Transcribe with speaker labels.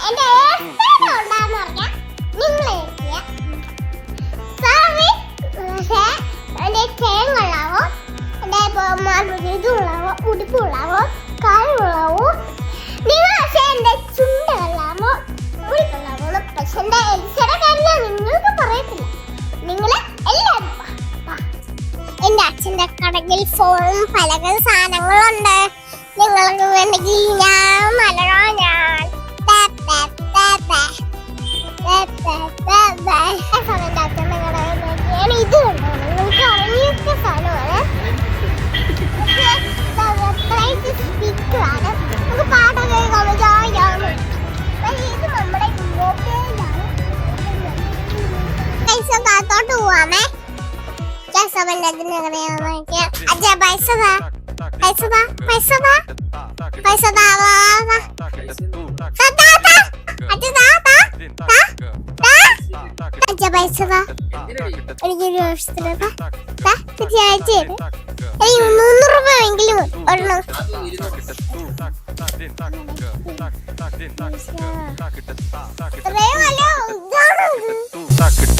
Speaker 1: എന്റെ ഏട്ടൻ ഉണ്ടാന്ന് പറഞ്ഞാൽ നിങ്ങൾ എന്റെ തേങ്ങുള്ളാവോ എന്റെ ഇതുള്ളാവോ ഉടുപ്പുള്ളാവോ കാലുള്ളാവോ നിങ്ങൾ പക്ഷേ എന്റെ ചുണ്ടുകൊള്ളാമോ മുടിക്കൊള്ളാമോ പക്ഷെ എന്റെ എൽസയുടെ കാര്യം നിങ്ങൾക്ക് പറയത്തില്ല. നിങ്ങൾ എല്ലാവരും എന്റെ അച്ഛന്റെ കടയിൽ ഫോണും പലക സാധനങ്ങളുണ്ട്. നിങ്ങൾക്ക് വേണമെങ്കിൽ ഞാൻ മലരോ ഞാൻ ഇത് കണ്ടോ നിങ്ങൾക്ക് അറിഞ്ഞൊക്കെ സാധനമാണ്. സ്പീക്കറാണ് നമുക്ക് പാട്ടൊക്കെ കേൾക്കാമോ. ഇത് നമ്മുടെ മൊബൈലാണ്. പൈസ കാത്തോട്ട് പോവാമേ. അച്ഛാ പൈസ താ പൈസ താ പൈസ താ പൈസ താ അച്ഛാ പൈസ താ എനിക്കൊരു വർഷത്തിന് തീർച്ചയായിട്ടും എനിക്ക് 300 രൂപയെങ്കിലും ഒരെണ്ണം. ഇതാണത്